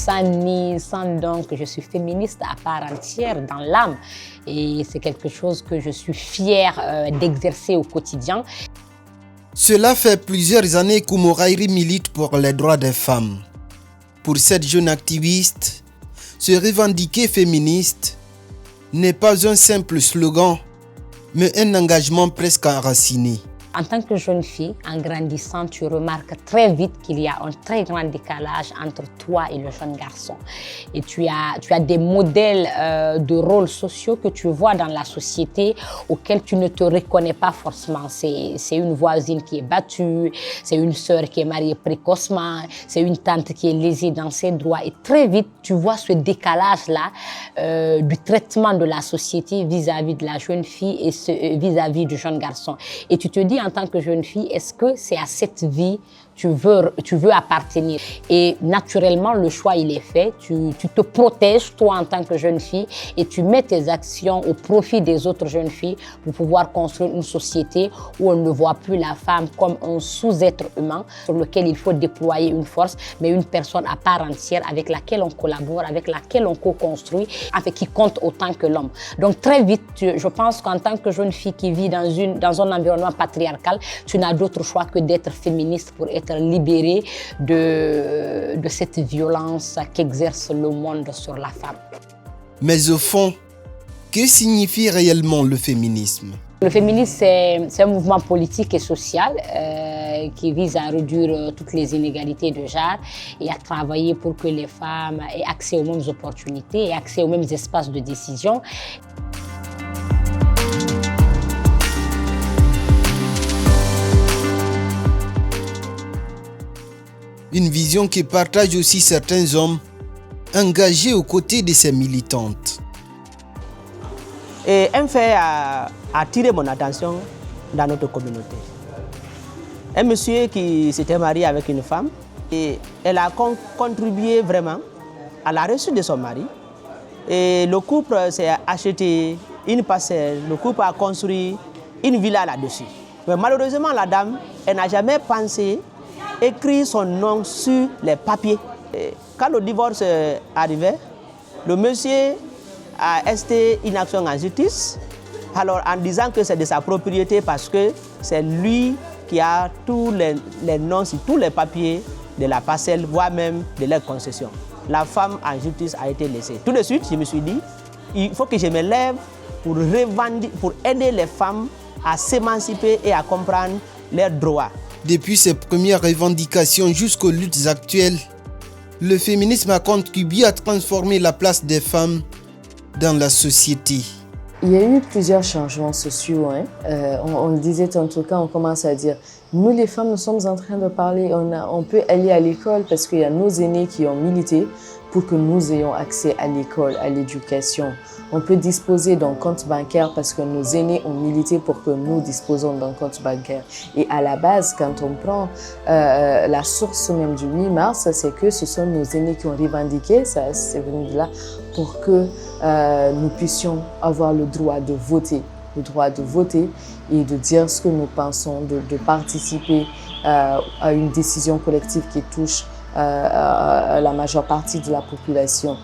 Sans ni, sans donc, je suis féministe à part entière dans l'âme. Et c'est quelque chose que je suis fière d'exercer au quotidien. Cela fait plusieurs années qu'Oumou Khayri milite pour les droits des femmes. Pour cette jeune activiste, se revendiquer féministe n'est pas un simple slogan, mais un engagement presque enraciné. En tant que jeune fille, en grandissant, tu remarques très vite qu'il y a un très grand décalage entre toi et le jeune garçon. Et tu as des modèles de rôles sociaux que tu vois dans la société auxquels tu ne te reconnais pas forcément. C'est une voisine qui est battue, c'est une sœur qui est mariée précocement, c'est une tante qui est lésée dans ses droits. Et très vite, tu vois ce décalage-là du traitement de la société vis-à-vis de la jeune fille et vis-à-vis du jeune garçon. Et tu te dis, en tant que jeune fille, est-ce que c'est à cette vie tu veux appartenir? Et naturellement, le choix, il est fait. Tu te protèges, toi, en tant que jeune fille, et tu mets tes actions au profit des autres jeunes filles pour pouvoir construire une société où on ne voit plus la femme comme un sous-être humain sur lequel il faut déployer une force, mais une personne à part entière avec laquelle on collabore, avec laquelle on co-construit, avec qui compte autant que l'homme. Donc, très vite, je pense qu'en tant que jeune fille qui vit dans un environnement patriarcal, tu n'as d'autre choix que d'être féministe pour être libérée de cette violence qu'exerce le monde sur la femme. Mais au fond, que signifie réellement le féminisme? Le féminisme, c'est un mouvement politique et social qui vise à réduire toutes les inégalités de genre et à travailler pour que les femmes aient accès aux mêmes opportunités et accès aux mêmes espaces de décision. Une vision que partagent aussi certains hommes engagés aux côtés de ces militantes. Et un fait a attiré mon attention dans notre communauté. Un monsieur qui s'était marié avec une femme et elle a contribué vraiment à la réussite de son mari. Et le couple s'est acheté une parcelle, le couple a construit une villa là-dessus. Mais malheureusement, la dame, elle n'a jamais pensé écrire son nom sur les papiers. Et quand le divorce arrivait, le monsieur a esté une action en justice, alors en disant que c'est de sa propriété parce que c'est lui qui a tous les noms sur tous les papiers de la parcelle, voire même de leur concession. La femme en justice a été laissée. Tout de suite, je me suis dit, il faut que je me lève pour aider les femmes à s'émanciper et à comprendre leurs droits. Depuis ses premières revendications jusqu'aux luttes actuelles, le féminisme a contribué à transformer la place des femmes dans la société. Il y a eu plusieurs changements sociaux. On le disait tantôt quand on commence à dire nous les femmes, nous sommes en train de parler, on peut aller à l'école parce qu'il y a nos aînés qui ont milité pour que nous ayons accès à l'école, à l'éducation. On peut disposer d'un compte bancaire parce que nos aînés ont milité pour que nous disposons d'un compte bancaire. Et à la base, quand on prend la source même du 8 mars, c'est que ce sont nos aînés qui ont revendiqué, ça c'est venu de là, pour que nous puissions avoir le droit de voter. Le droit de voter et de dire ce que nous pensons, de participer à une décision collective qui touche la majeure partie de la population.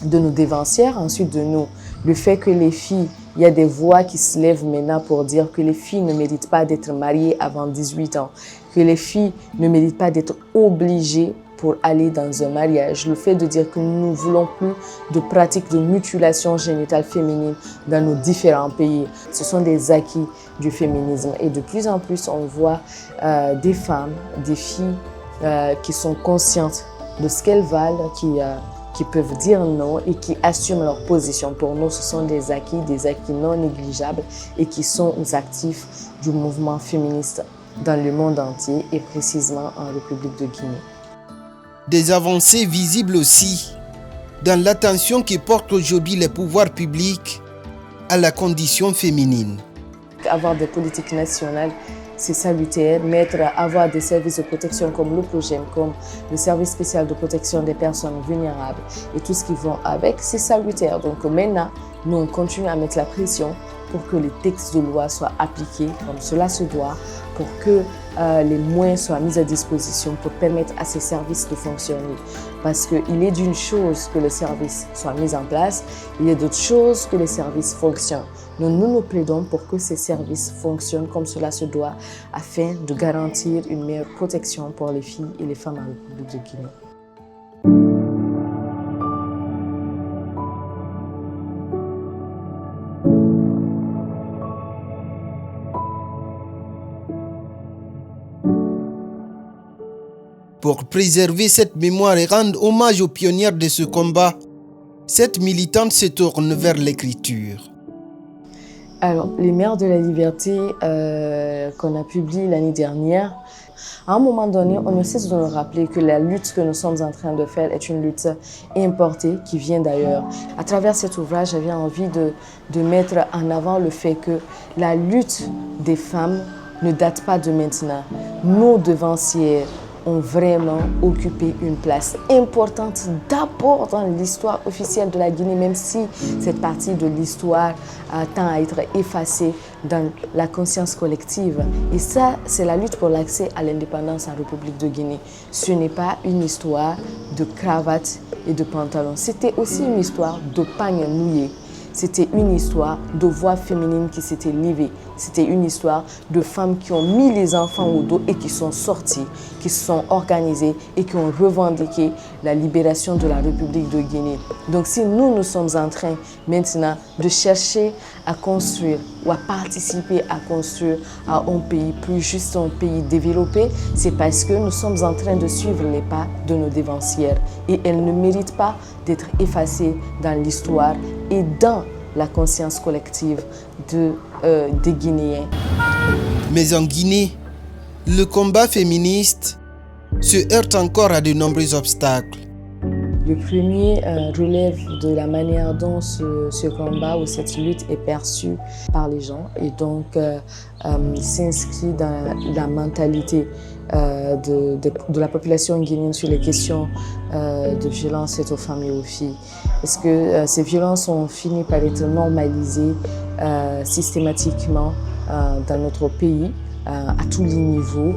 De nos dévancières, ensuite de nous, le fait que les filles, il y a des voix qui se lèvent maintenant pour dire que les filles ne méritent pas d'être mariées avant 18 ans, que les filles ne méritent pas d'être obligées pour aller dans un mariage. Le fait de dire que nous ne voulons plus de pratiques de mutilation génitale féminine dans nos différents pays. Ce sont des acquis du féminisme et de plus en plus on voit des femmes, des filles qui sont conscientes de ce qu'elles valent, qui peuvent dire non et qui assument leur position. Pour nous, ce sont des acquis non négligeables et qui sont actifs du mouvement féministe dans le monde entier et précisément en République de Guinée. Des avancées visibles aussi dans l'attention que portent aujourd'hui les pouvoirs publics à la condition féminine. Avoir des politiques nationales, c'est salutaire. Avoir des services de protection comme le PROGEM, comme le service spécial de protection des personnes vulnérables et tout ce qui va avec, c'est salutaire. Donc maintenant, nous on continue à mettre la pression pour que les textes de loi soient appliqués comme cela se doit, pour que les moyens soient mis à disposition pour permettre à ces services de fonctionner. Parce qu'il est d'une chose que le service soit mis en place, il est d'autre chose que les services fonctionnent. Donc nous plaidons pour que ces services fonctionnent comme cela se doit afin de garantir une meilleure protection pour les filles et les femmes en République de Guinée. Pour préserver cette mémoire et rendre hommage aux pionnières de ce combat, cette militante se tourne vers l'écriture. Alors, les Mères de la Liberté qu'on a publié l'année dernière, à un moment donné, on ne cesse de nous rappeler que la lutte que nous sommes en train de faire est une lutte importée qui vient d'ailleurs. À travers cet ouvrage, j'avais envie de mettre en avant le fait que la lutte des femmes ne date pas de maintenant. Nos devancières ont vraiment occupé une place importante d'abord dans l'histoire officielle de la Guinée, même si cette partie de l'histoire tend à être effacée dans la conscience collective. Et ça, c'est la lutte pour l'accès à l'indépendance en République de Guinée. Ce n'est pas une histoire de cravate et de pantalon. C'était aussi une histoire de pagne nouillé. C'était une histoire de voix féminines qui s'étaient levées. C'était une histoire de femmes qui ont mis les enfants au dos et qui sont sorties, qui se sont organisées et qui ont revendiqué la libération de la République de Guinée. Donc si nous sommes en train maintenant de chercher à construire ou à participer à construire un pays plus juste, un pays développé, c'est parce que nous sommes en train de suivre les pas de nos dévancières. Et elles ne méritent pas d'être effacées dans l'histoire et dans la conscience collective des Guinéens. Mais en Guinée, le combat féministe se heurte encore à de nombreux obstacles. Le premier relève de la manière dont ce combat ou cette lutte est perçue par les gens et donc il s'inscrit dans la mentalité de la population guinéenne sur les questions de violence faites aux femmes et aux filles. Parce que ces violences ont fini par être normalisées systématiquement dans notre pays à tous les niveaux.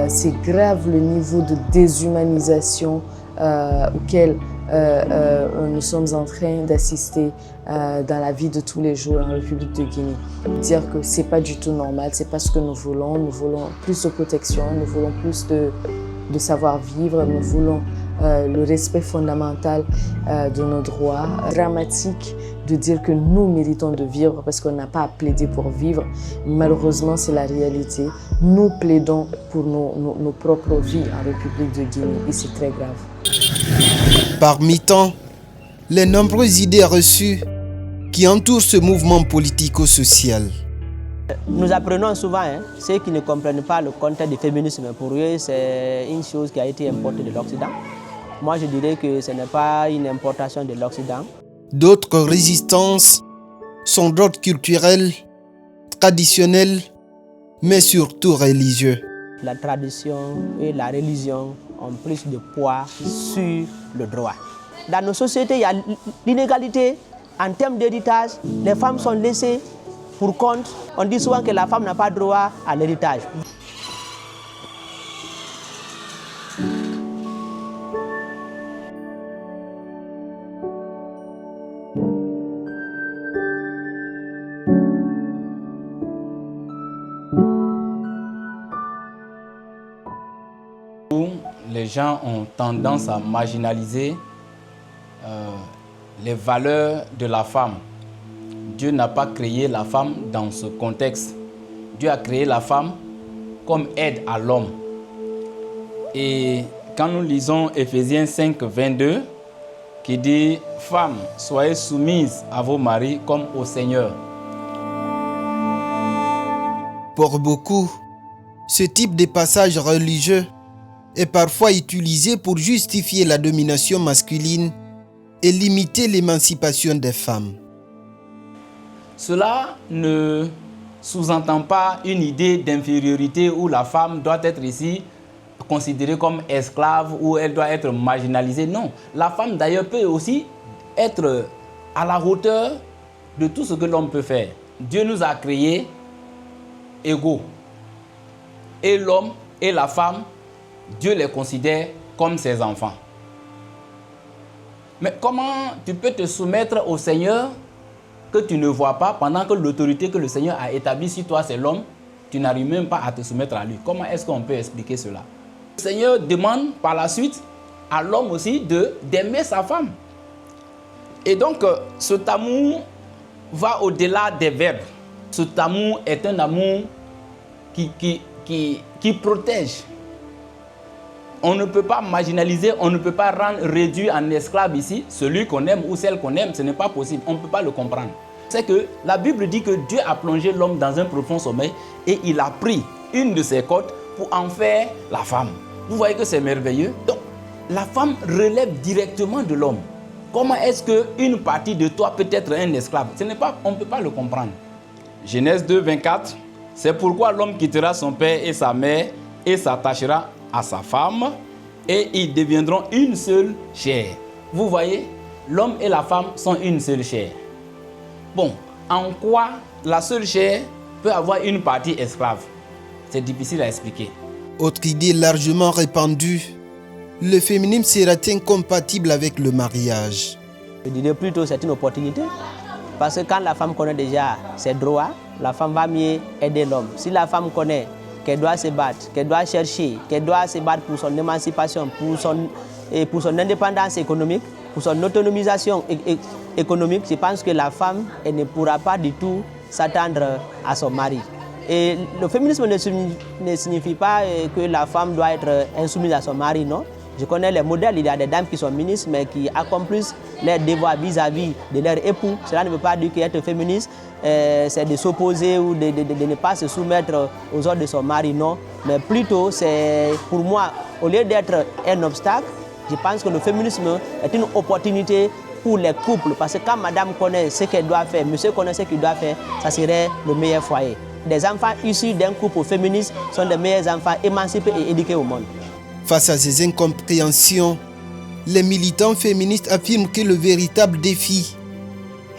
C'est grave le niveau de déshumanisation auquel nous sommes en train d'assister dans la vie de tous les jours en République de Guinée. Dire que ce n'est pas du tout normal, ce n'est pas ce que nous voulons plus de protection, nous voulons plus de savoir-vivre, nous voulons le respect fondamental de nos droits. Dramatique de dire que nous méritons de vivre parce qu'on n'a pas à plaider pour vivre. Malheureusement, c'est la réalité. Nous plaidons pour nos propres vies en République de Guinée et c'est très grave. Parmi tant les nombreuses idées reçues qui entourent ce mouvement politico-social. Nous apprenons souvent, ceux qui ne comprennent pas le contexte du féminisme, pour eux, c'est une chose qui a été importée de l'Occident. Moi, je dirais que ce n'est pas une importation de l'Occident. D'autres résistances sont d'ordre culturel, traditionnel, mais surtout religieux. La tradition et la religion ont plus de poids sur le droit. Dans nos sociétés, il y a l'inégalité en termes d'héritage. Les femmes sont laissées pour compte. On dit souvent que la femme n'a pas droit à l'héritage. Les gens ont tendance à marginaliser les valeurs de la femme. Dieu n'a pas créé la femme dans ce contexte. Dieu a créé la femme comme aide à l'homme. Et quand nous lisons Éphésiens 5, 22, qui dit « Femmes, soyez soumises à vos maris comme au Seigneur ». Pour beaucoup, ce type de passage religieux est parfois utilisé pour justifier la domination masculine et limiter l'émancipation des femmes. Cela ne sous-entend pas une idée d'infériorité où la femme doit être ici considérée comme esclave ou elle doit être marginalisée. Non, la femme d'ailleurs peut aussi être à la hauteur de tout ce que l'homme peut faire. Dieu nous a créés égaux. et l'homme et la femme, Dieu les considère comme ses enfants. Mais comment tu peux te soumettre au Seigneur que tu ne vois pas pendant que l'autorité que le Seigneur a établie sur toi, c'est l'homme, tu n'arrives même pas à te soumettre à lui? Comment est-ce qu'on peut expliquer cela? Le Seigneur demande par la suite à l'homme aussi d'aimer sa femme. Et donc, cet amour va au-delà des verbes. Cet amour est un amour qui protège. On ne peut pas marginaliser, on ne peut pas rendre réduit en esclave ici celui qu'on aime ou celle qu'on aime. Ce n'est pas possible, on ne peut pas le comprendre. C'est que la Bible dit que Dieu a plongé l'homme dans un profond sommeil et il a pris une de ses côtes pour en faire la femme. Vous voyez que c'est merveilleux. Donc, la femme relève directement de l'homme. Comment est-ce qu'une partie de toi peut être un esclave? On ne peut pas le comprendre. Genèse 2, 24. C'est pourquoi l'homme quittera son père et sa mère et s'attachera à sa femme et ils deviendront une seule chair. Vous voyez, l'homme et la femme sont une seule chair. Bon, en quoi la seule chair peut avoir une partie esclave? C'est difficile à expliquer. Autre idée largement répandue, le féminisme sera-t-il incompatible avec le mariage? Je dirais plutôt que c'est une opportunité. Parce que quand la femme connaît déjà ses droits, la femme va mieux aider l'homme. Si la femme connaît qu'elle doit se battre, qu'elle doit chercher, qu'elle doit se battre pour son émancipation, pour son indépendance économique, pour son autonomisation économique, je pense que la femme elle ne pourra pas du tout s'attendre à son mari. Et le féminisme ne signifie pas que la femme doit être insoumise à son mari, non. Je connais les modèles, il y a des dames qui sont ministres mais qui accomplissent leurs devoirs vis-à-vis de leur époux. Cela ne veut pas dire qu'être féministe, c'est de s'opposer ou de ne pas se soumettre aux ordres de son mari, non. Mais plutôt, c'est pour moi, au lieu d'être un obstacle, je pense que le féminisme est une opportunité pour les couples. Parce que quand madame connaît ce qu'elle doit faire, monsieur connaît ce qu'il doit faire, ça serait le meilleur foyer. Des enfants issus d'un couple féministe sont des meilleurs enfants émancipés et éduqués au monde. Face à ces incompréhensions, les militants féministes affirment que le véritable défi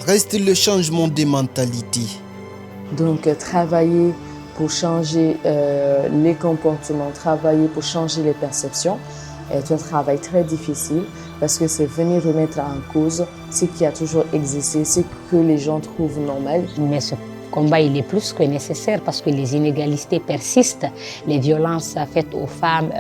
reste le changement des mentalités. Donc travailler pour changer les comportements, travailler pour changer les perceptions est un travail très difficile parce que c'est venir remettre en cause ce qui a toujours existé, ce que les gens trouvent normal. Mais ce combat, il est plus que nécessaire parce que les inégalités persistent. Les violences faites aux femmes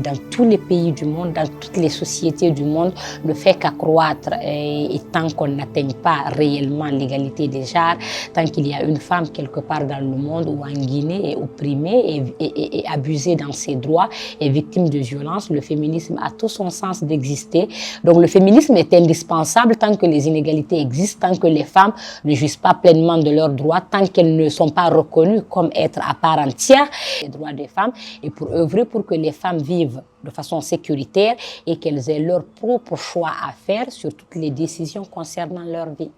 dans tous les pays du monde, dans toutes les sociétés du monde, ne fait qu'accroître. Et tant qu'on n'atteint pas réellement l'égalité des genres, tant qu'il y a une femme quelque part dans le monde ou en Guinée est opprimée et abusée dans ses droits et victime de violences, le féminisme a tout son sens d'exister. Donc le féminisme est indispensable tant que les inégalités existent, tant que les femmes ne jouissent pas pleinement de leurs droits, tant qu'elles ne sont pas reconnues comme êtres à part entière, les droits des femmes, et pour œuvrer pour que les femmes vivent de façon sécuritaire et qu'elles aient leur propre choix à faire sur toutes les décisions concernant leur vie.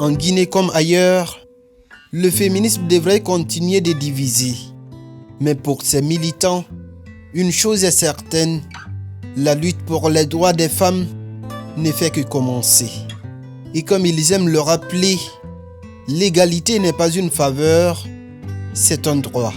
En Guinée comme ailleurs, le féminisme devrait continuer de diviser. Mais pour ces militants, une chose est certaine, la lutte pour les droits des femmes ne fait que commencer. Et comme ils aiment le rappeler, l'égalité n'est pas une faveur, c'est un droit.